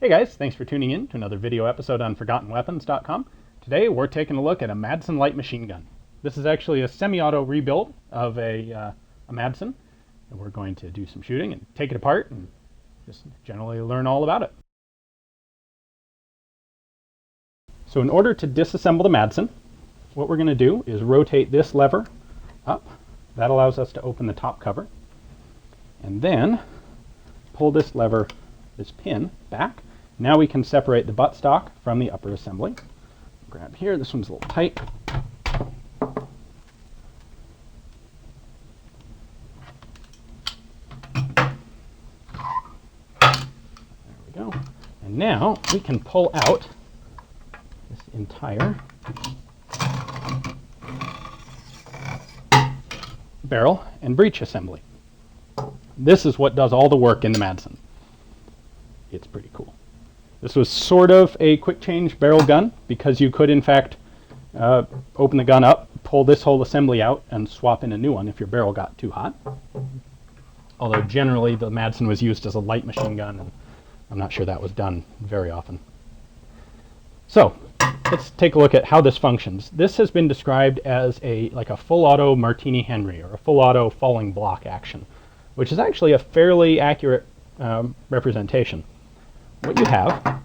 Hey guys, thanks for tuning in to another video episode on ForgottenWeapons.com. Today we're taking a look at a Madsen light machine gun. This is actually a semi-auto rebuild of a Madsen, and we're going to do some shooting and take it apart and just generally learn all about it. So in order to disassemble the Madsen, what we're going to do is rotate this lever up. That allows us to open the top cover, and then pull this lever, this pin, back. Now we can separate the buttstock from the upper assembly. Grab here, this one's a little tight. There we go. And now we can pull out this entire barrel and breech assembly. This is what does all the work in the Madsen. It's pretty cool. This was sort of a quick change barrel gun because you could in fact open the gun up, pull this whole assembly out, and swap in a new one if your barrel got too hot. Although generally the Madsen was used as a light machine gun, and I'm not sure that was done very often. So let's take a look at how this functions. This has been described as like a full auto Martini Henry, or a full auto falling block action, which is actually a fairly accurate representation. What you have,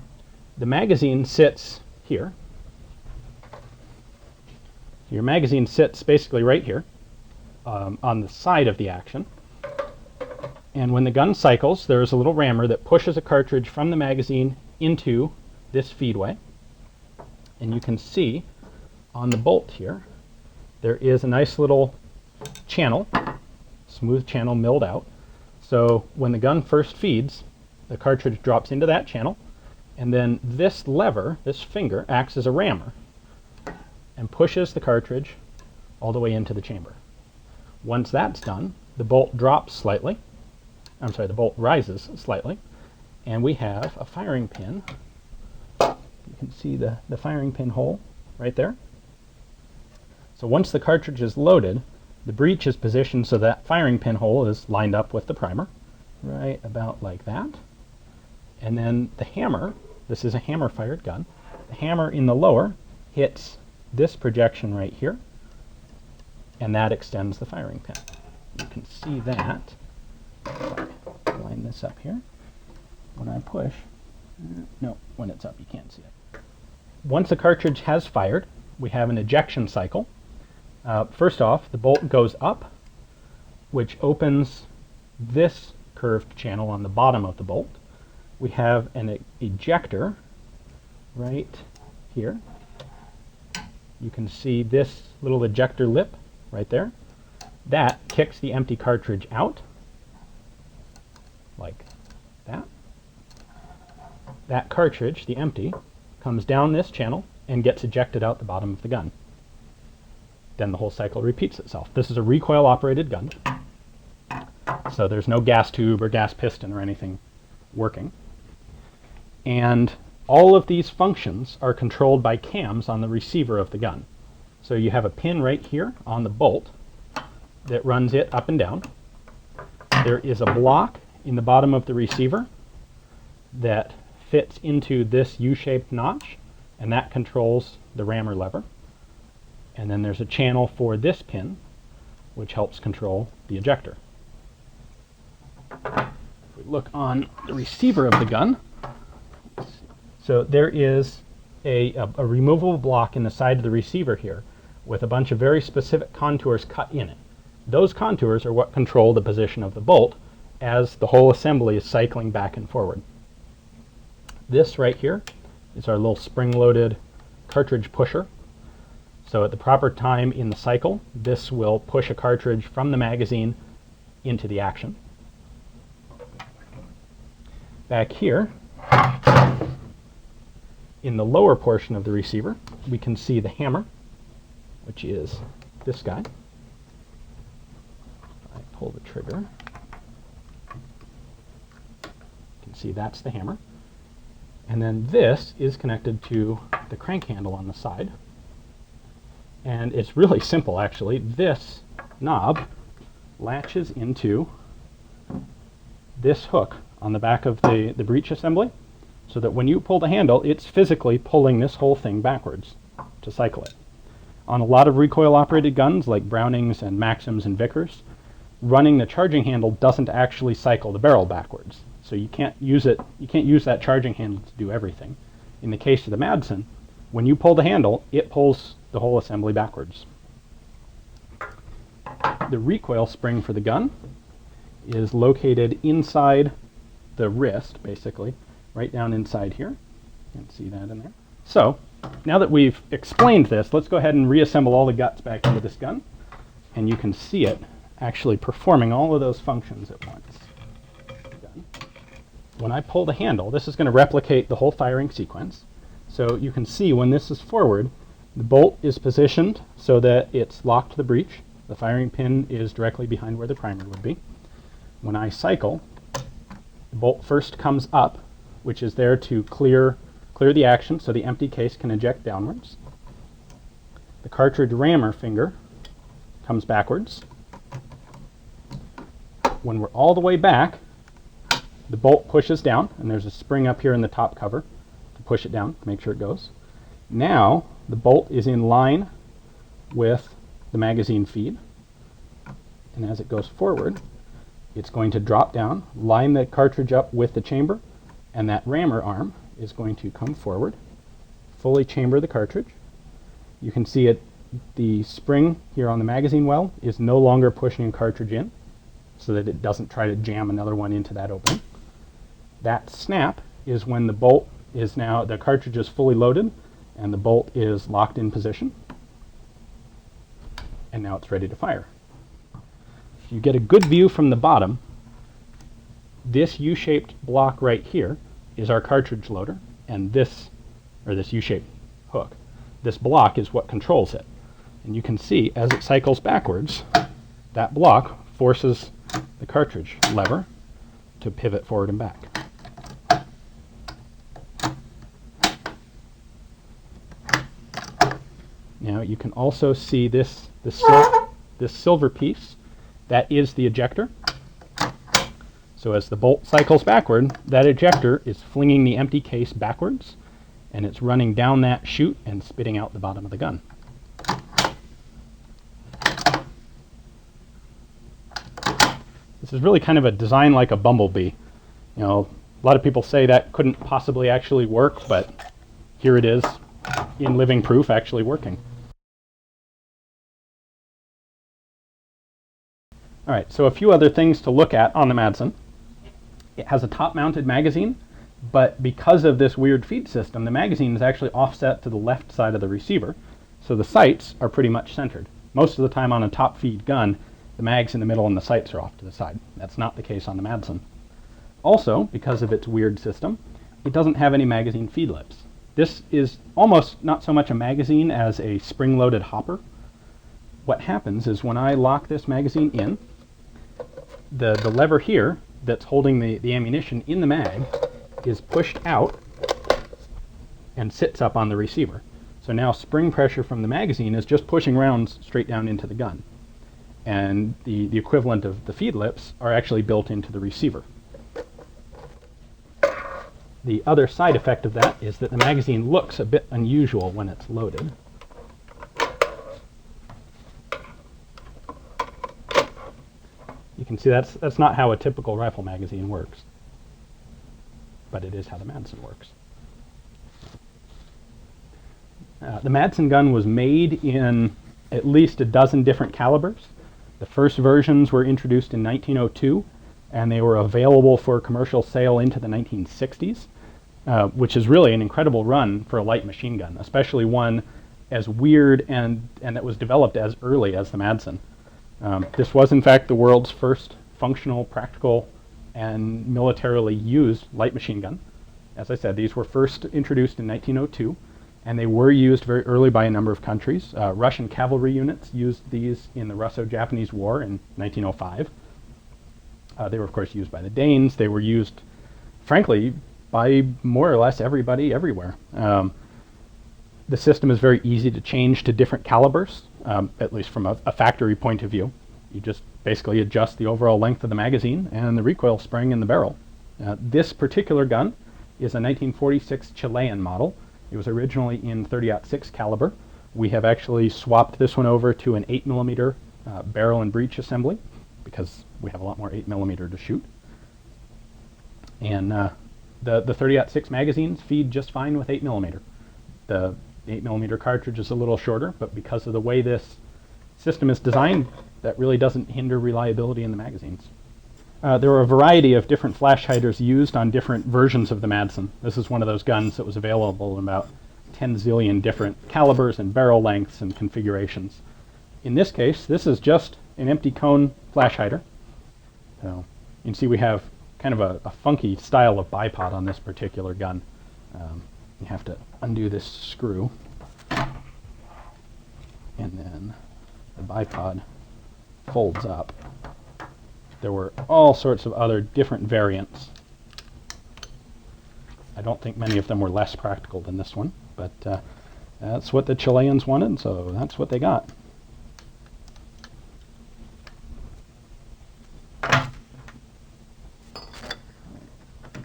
the magazine sits here. Your magazine sits basically right here on the side of the action. And when the gun cycles, there's a little rammer that pushes a cartridge from the magazine into this feedway. And you can see on the bolt here, there is a nice little channel, smooth channel milled out. So when the gun first feeds, the cartridge drops into that channel, and then this lever, this finger, acts as a rammer and pushes the cartridge all the way into the chamber. Once that's done, the bolt drops slightly. I'm sorry, the bolt rises slightly, and we have a firing pin. You can see the firing pin hole right there. So once the cartridge is loaded, the breech is positioned so that firing pin hole is lined up with the primer, right about like that. And then the hammer, this is a hammer-fired gun, the hammer in the lower hits this projection right here, and that extends the firing pin. You can see that. If I line this up here, when I push, no, when it's up you can't see it. Once a cartridge has fired, we have an ejection cycle. First off, the bolt goes up, which opens this curved channel on the bottom of the bolt. We have an ejector right here. You can see this little ejector lip right there. That kicks the empty cartridge out, like that. That cartridge, the empty, comes down this channel and gets ejected out the bottom of the gun. Then the whole cycle repeats itself. This is a recoil-operated gun, so there's no gas tube or gas piston or anything working. And all of these functions are controlled by cams on the receiver of the gun. So you have a pin right here on the bolt that runs it up and down. There is a block in the bottom of the receiver that fits into this U-shaped notch, and that controls the rammer lever. And then there's a channel for this pin, which helps control the ejector. If we look on the receiver of the gun, so there is a removable block in the side of the receiver here with a bunch of very specific contours cut in it. Those contours are what control the position of the bolt as the whole assembly is cycling back and forward. This right here is our little spring-loaded cartridge pusher. So at the proper time in the cycle, this will push a cartridge from the magazine into the action. Back here, in the lower portion of the receiver, we can see the hammer, which is this guy. I pull the trigger. You can see that's the hammer. And then this is connected to the crank handle on the side. And it's really simple, actually. This knob latches into this hook on the back of the breech assembly, so that when you pull the handle, it's physically pulling this whole thing backwards to cycle it. On a lot of recoil-operated guns, like Brownings and Maxims and Vickers, running the charging handle doesn't actually cycle the barrel backwards. So you can't use that charging handle to do everything. In the case of the Madsen, when you pull the handle, it pulls the whole assembly backwards. The recoil spring for the gun is located inside the wrist, basically, right down inside here. You can see that in there. So, now that we've explained this, let's go ahead and reassemble all the guts back into this gun, and you can see it actually performing all of those functions at once. When I pull the handle, this is going to replicate the whole firing sequence. So you can see when this is forward, the bolt is positioned so that it's locked to the breech. The firing pin is directly behind where the primer would be. When I cycle, the bolt first comes up, which is there to clear the action so the empty case can eject downwards. The cartridge rammer finger comes backwards. When we're all the way back, the bolt pushes down, and there's a spring up here in the top cover to push it down, make sure it goes. Now, the bolt is in line with the magazine feed, and as it goes forward, it's going to drop down, line the cartridge up with the chamber, and that rammer arm is going to come forward, fully chamber the cartridge. You can see it, the spring here on the magazine well is no longer pushing a cartridge in, so that it doesn't try to jam another one into that opening. That snap is when the bolt is now, the cartridge is fully loaded and the bolt is locked in position. And now it's ready to fire. If you get a good view from the bottom, this U-shaped block right here is our cartridge loader, and this U-shaped hook, this block is what controls it. And you can see as it cycles backwards, that block forces the cartridge lever to pivot forward and back. Now you can also see this silver piece, that is the ejector. So as the bolt cycles backward, that ejector is flinging the empty case backwards, and it's running down that chute and spitting out the bottom of the gun. This is really kind of a design like a bumblebee. You know, a lot of people say that couldn't possibly actually work, but here it is in living proof actually working. All right, so a few other things to look at on the Madsen. It has a top-mounted magazine, but because of this weird feed system, the magazine is actually offset to the left side of the receiver, so the sights are pretty much centered. Most of the time on a top-feed gun, the mag's in the middle and the sights are off to the side. That's not the case on the Madsen. Also, because of its weird system, it doesn't have any magazine feed lips. This is almost not so much a magazine as a spring-loaded hopper. What happens is when I lock this magazine in, the lever here that's holding the ammunition in the mag is pushed out and sits up on the receiver. So now spring pressure from the magazine is just pushing rounds straight down into the gun. And the equivalent of the feed lips are actually built into the receiver. The other side effect of that is that the magazine looks a bit unusual when it's loaded. You can see that's not how a typical rifle magazine works, but it is how the Madsen works. The Madsen gun was made in at least a dozen different calibers. The first versions were introduced in 1902, and they were available for commercial sale into the 1960s, which is really an incredible run for a light machine gun, especially one as weird and that was developed as early as the Madsen. This was, in fact, the world's first functional, practical, and militarily used light machine gun. As I said, these were first introduced in 1902, and they were used very early by a number of countries. Russian cavalry units used these in the Russo-Japanese War in 1905. They were, of course, used by the Danes. They were used, frankly, by more or less everybody everywhere. The system is very easy to change to different calibers, at least from a factory point of view. You just basically adjust the overall length of the magazine and the recoil spring in the barrel. This particular gun is a 1946 Chilean model. It was originally in 30-06 caliber. We have actually swapped this one over to an 8mm barrel and breech assembly because we have a lot more 8mm to shoot. And the 30-06 magazines feed just fine with 8mm. The 8mm cartridge is a little shorter, but because of the way this system is designed, that really doesn't hinder reliability in the magazines. There were a variety of different flash hiders used on different versions of the Madsen. This is one of those guns that was available in about 10 zillion different calibers and barrel lengths and configurations. In this case, this is just an empty cone flash hider. So you can see we have kind of a funky style of bipod on this particular gun. You have to undo this screw, and then the bipod folds up. There were all sorts of other different variants. I don't think many of them were less practical than this one, but that's what the Chileans wanted, so that's what they got.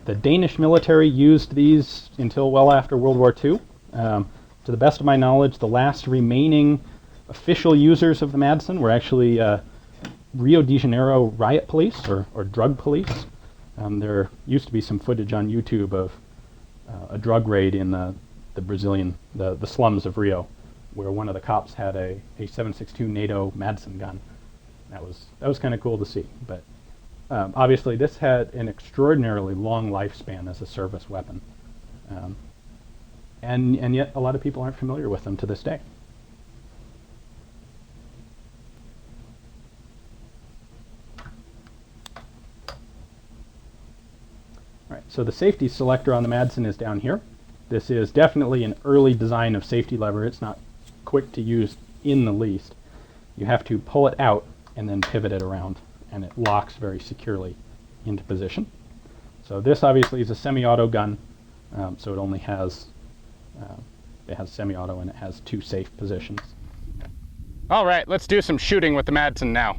The Danish military used these until well after World War II. To the best of my knowledge, the last remaining official users of the Madsen were actually Rio de Janeiro riot police or drug police. There used to be some footage on YouTube of a drug raid in the Brazilian, the slums of Rio, where one of the cops had a 7.62 NATO Madsen gun. That was kind of cool to see. But obviously this had an extraordinarily long lifespan as a service weapon. And yet a lot of people aren't familiar with them to this day. Right, so the safety selector on the Madsen is down here. This is definitely an early design of safety lever. It's not quick to use in the least. You have to pull it out and then pivot it around, and it locks very securely into position. So this obviously is a semi-auto gun, so it only has semi-auto and it has 2 safe positions. All right, let's do some shooting with the Madsen now.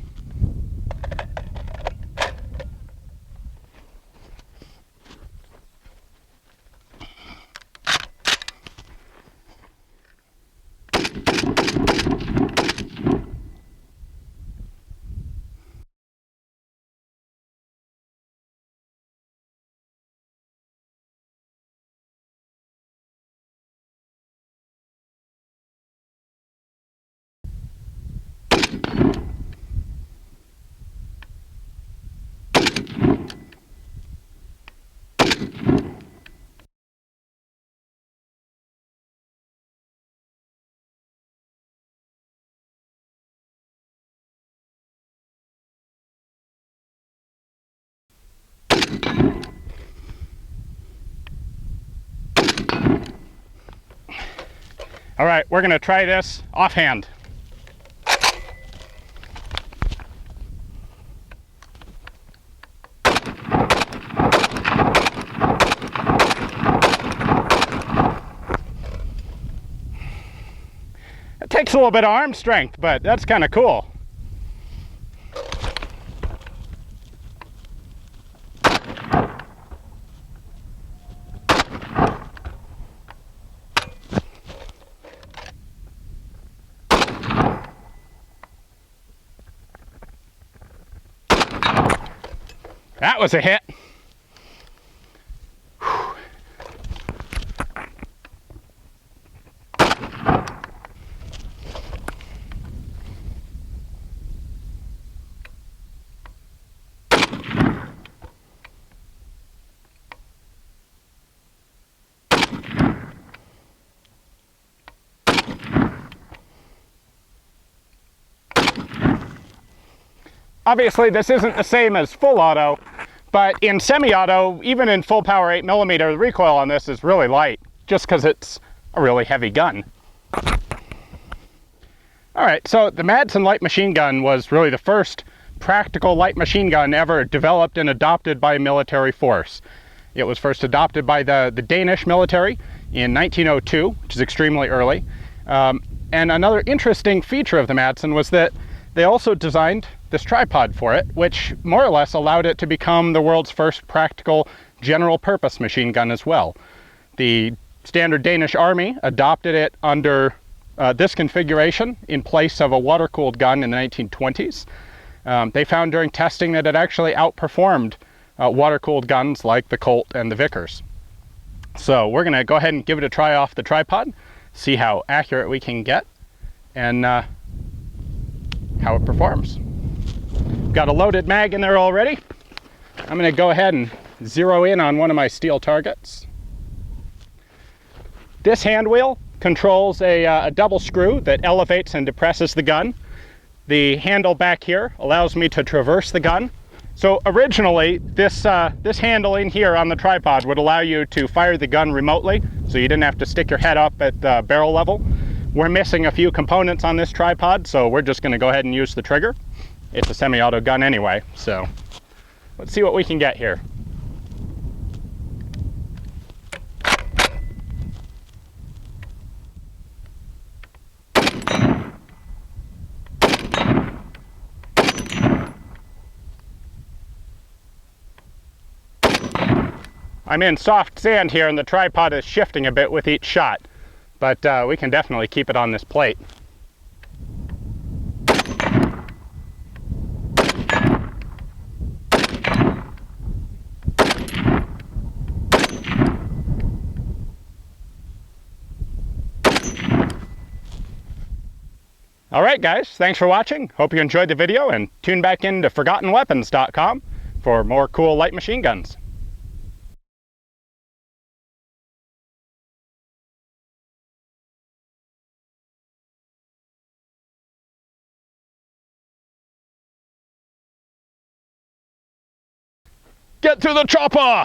All right, we're gonna try this offhand. It takes a little bit of arm strength, but that's kind of cool. That was a hit. Obviously, this isn't the same as full auto, but in semi-auto, even in full power 8mm, the recoil on this is really light, just because it's a really heavy gun. All right, so the Madsen light machine gun was really the first practical light machine gun ever developed and adopted by a military force. It was first adopted by the Danish military in 1902, which is extremely early. And another interesting feature of the Madsen was that they also designed this tripod for it, which more or less allowed it to become the world's first practical general purpose machine gun as well. The standard Danish Army adopted it under this configuration in place of a water-cooled gun in the 1920s. They found during testing that it actually outperformed water-cooled guns like the Colt and the Vickers. So we're going to go ahead and give it a try off the tripod, see how accurate we can get, and how it performs. Got a loaded mag in there already. I'm going to go ahead and zero in on one of my steel targets. This hand wheel controls a double screw that elevates and depresses the gun. The handle back here allows me to traverse the gun. So originally, this handling here on the tripod would allow you to fire the gun remotely, so you didn't have to stick your head up at the barrel level. We're missing a few components on this tripod, so we're just going to go ahead and use the trigger. It's a semi-auto gun anyway, so let's see what we can get here. I'm in soft sand here and the tripod is shifting a bit with each shot, but we can definitely keep it on this plate. Alright guys, thanks for watching. Hope you enjoyed the video, and tune back in to ForgottenWeapons.com for more cool light machine guns. Get to the chopper!